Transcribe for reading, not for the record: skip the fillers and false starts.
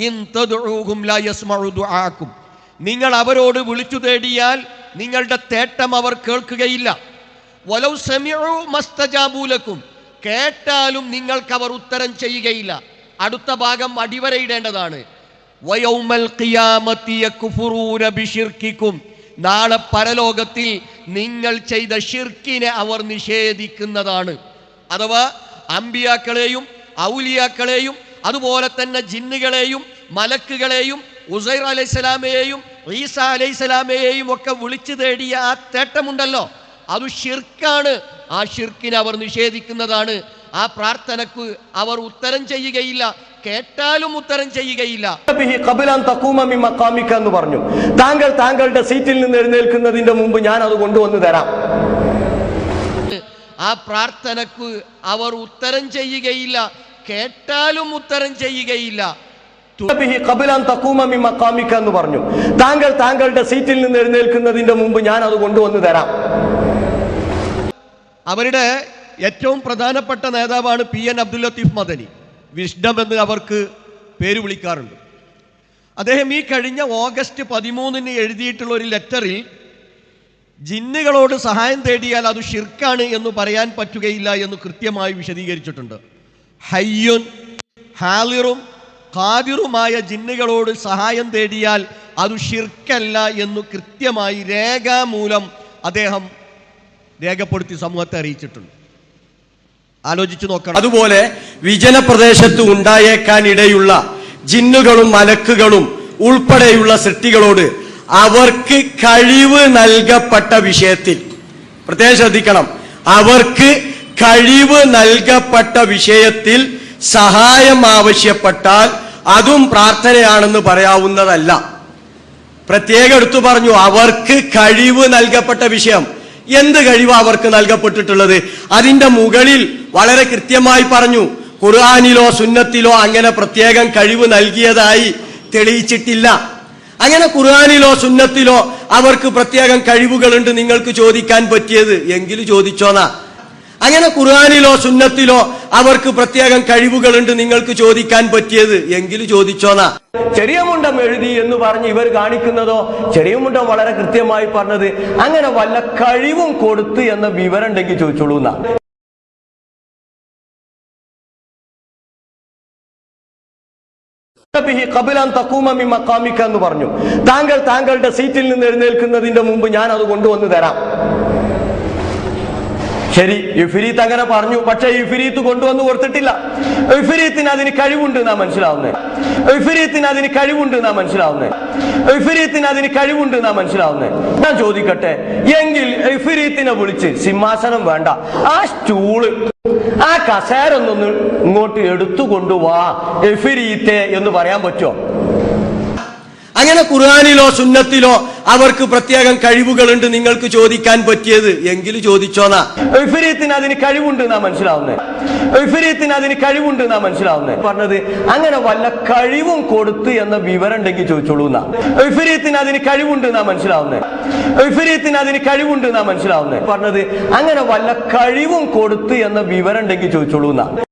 In തദ്ഉഹും ലാ യസ്മഉ ദുആക്കും, നിങ്ങൾ അവരോട് വിളിച്ചു തേടിയാൽ നിങ്ങളുടെ തേട്ടം അവർ കേൾക്കുകയില്ല. വലൗ സമിഉ മസ്തജാബു ലക്കും, കേട്ടാലും നിങ്ങൾക്ക് അവർ ഉത്തരം ചെയ്യുകയില്ല. അടുത്ത ഭാഗം അടിവരയിടേണ്ടതാണ്. വയൗമൽ ഖിയാമത്തി യക്ഫുറൂന ബിശിർക്കിക്കും, നാളെ പരലോകത്തിൽ നിങ്ങൾ ചെയ്ത ഷിർക്കിനെ അവർ നിഷേധിക്കുന്നതാണ്. അഥവാ അമ്പിയാക്കളെയും ഔലിയാക്കളെയും അതുപോലെ തന്നെ ജിന്നുകളെയും മലക്കുകളെയും ഉസൈർ അലൈഹിസ്സലാമയെയും ഈസ അലൈഹിസ്സലാമയെയും ഒക്കെ വിളിച്ചു തേടിയ ആ തേട്ടമുണ്ടല്ലോ, അത് ഷിർക്കാണ്. ആ ഷിർക്കിനെ അവർ നിഷേധിക്കുന്നതാണ്. ആ പ്രാർത്ഥനക്ക് അവർ ഉത്തരം ചെയ്യുകയില്ല, കേട്ടാലും ഉത്തരം ചെയ്യുകയില്ല. എന്ന് പറഞ്ഞു, താങ്കളുടെ സീറ്റിൽ നിന്ന് എഴുന്നേൽക്കുന്നതിന്റെ മുമ്പ് ഞാൻ അത് കൊണ്ടുവന്ന് തരാം. ആ പ്രാർത്ഥനക്ക് അവർ ഉത്തരം ചെയ്യുകയില്ല, കേട്ടാലും ഉത്തരം ചെയ്യുകയില്ല. എന്ന് പറഞ്ഞു, താങ്കളുടെ സീറ്റിൽ നിന്ന് എഴുന്നേൽക്കുന്നതിന്റെ മുമ്പ് ഞാൻ അത് കൊണ്ടുവന്ന് തരാം. അവരുടെ ഏറ്റവും പ്രധാനപ്പെട്ട നേതാവാണ് PN അബ്ദുൽ ലത്തീഫ് മദനി. വിസ്ഡം എന്ന് അവർക്ക് പേര് വിളിക്കാറുണ്ട്. അദ്ദേഹം ഈ കഴിഞ്ഞ ഓഗസ്റ്റ് 13 എഴുതിയിട്ടുള്ള ഒരു ലെറ്ററിൽ ജിന്നുകളോട് സഹായം തേടിയാൽ അത് ഷിർക്കാണ് എന്ന് പറയാൻ പറ്റുകയില്ല എന്ന് കൃത്യമായി വിശദീകരിച്ചിട്ടുണ്ട്. ഹയ്യുൻ ഹാലിറും ഖാദിറുമായ ജിന്നുകളോട് സഹായം തേടിയാൽ അത് ഷിർക്കല്ല എന്ന് കൃത്യമായി രേഖാമൂലം അദ്ദേഹം രേഖപ്പെടുത്തി സമൂഹത്തെ അറിയിച്ചിട്ടുണ്ട്. ആലോചിച്ചു നോക്കണം. അതുപോലെ വിജന പ്രദേശത്ത് ഉണ്ടായേക്കാനിടയുള്ള ജിന്നുകളും മലക്കുകളും ഉൾപ്പെടെയുള്ള സൃഷ്ടികളോട് അവർക്ക് കഴിവ് നൽകപ്പെട്ട വിഷയത്തിൽ പ്രത്യേകം ശ്രദ്ധിക്കണം. അവർക്ക് കഴിവ് നൽകപ്പെട്ട വിഷയത്തിൽ സഹായം ആവശ്യപ്പെട്ടാൽ അതും പ്രാർത്ഥനയാണെന്ന് പറയാവുന്നതല്ല. പ്രത്യേകം എടുത്തു പറഞ്ഞു, അവർക്ക് കഴിവ് നൽകപ്പെട്ട വിഷയം. എന്ത് കഴിവ് അവർക്ക് നൽകപ്പെട്ടിട്ടുള്ളത്? അതിന്റെ മുകളിൽ വളരെ കൃത്യമായി പറഞ്ഞു, ഖുർആനിലോ സുന്നത്തിലോ അങ്ങനെ പ്രത്യേകം കഴിവ് നൽകിയതായി തെളിയിച്ചിട്ടില്ല. അങ്ങനെ ഖുർആനിലോ സുന്നത്തിലോ അവർക്ക് പ്രത്യേകം കഴിവുകളുണ്ട് നിങ്ങൾക്ക് ചോദിക്കാൻ പറ്റിയത് എങ്കിൽ ചോദിച്ചോന്നാ. അങ്ങനെ ഖുർആനിലോ സുന്നത്തിലോ അവർക്ക് പ്രത്യേകം കഴിവുകളുണ്ട് നിങ്ങൾക്ക് ചോദിക്കാൻ പറ്റിയത് എങ്കിൽ ചോദിച്ചോന്നാ. ചെറിയ മുണ്ടം എഴുതി എന്ന് പറഞ്ഞ് ഇവർ കാണിക്കുന്നതോ, ചെറിയ മുണ്ടം വളരെ കൃത്യമായി പറഞ്ഞത് അങ്ങനെ വല്ല കഴിവും കൊടുത്ത് എന്ന വിവരം ഉണ്ടെങ്കിൽ ചോദിച്ചോളൂ എന്നാ. എന്ന് പറഞ്ഞു, താങ്കളുടെ സീറ്റിൽ നിന്ന് എഴുന്നേൽക്കുന്നതിന്റെ മുമ്പ് ഞാൻ അത് കൊണ്ടുവന്ന് തരാം. ശരി, ഇഫ്രീത്ത് അങ്ങനെ പറഞ്ഞു, പക്ഷെ ഇഫ്രീത്ത് കൊണ്ടുവന്ന് കൊടുത്തിട്ടില്ല. ഇഫ്രീത്തിന് അതിന് കഴിവുണ്ട് എന്നാ മനസ്സിലാവുന്നത്. ഞാൻ ചോദിക്കട്ടെ, എങ്കിൽ ഇഫ്രീത്തിനെ വിളിച്ച് സിംഹാസനം വേണ്ട, ആ സ്റ്റൂള് ആ കസേരൊന്നൊന്ന് ഇങ്ങോട്ട് എടുത്തു കൊണ്ടുവാ ഇഫ്രീത്തെ എന്ന് പറയാൻ പറ്റുമോ? അങ്ങനെ ഖുർആനിലോ സുന്നത്തിലോ അവർക്ക് പ്രത്യേകം കഴിവുകളുണ്ട് നിങ്ങൾക്ക് ചോദിക്കാൻ പറ്റിയത് എങ്കിൽ ചോദിച്ചോന്നാ. ഇഫ്രീത്തിന് അതിന് കഴിവുണ്ട് എന്നാ മനസ്സിലാവുന്നത്. പറഞ്ഞത് അങ്ങനെ വല്ല കഴിവും കൊടുത്ത് എന്ന വിവരം ഉണ്ടെങ്കിൽ ചോദിച്ചോളൂ എന്നാ. ഇഫ്രീത്തിന് അതിന് കഴിവുണ്ട് എന്നാ മനസ്സിലാവുന്നത്. പറഞ്ഞത് അങ്ങനെ വല്ല കഴിവും കൊടുത്ത് എന്ന വിവരം ഉണ്ടെങ്കിൽ ചോദിച്ചോളൂ എന്നാ.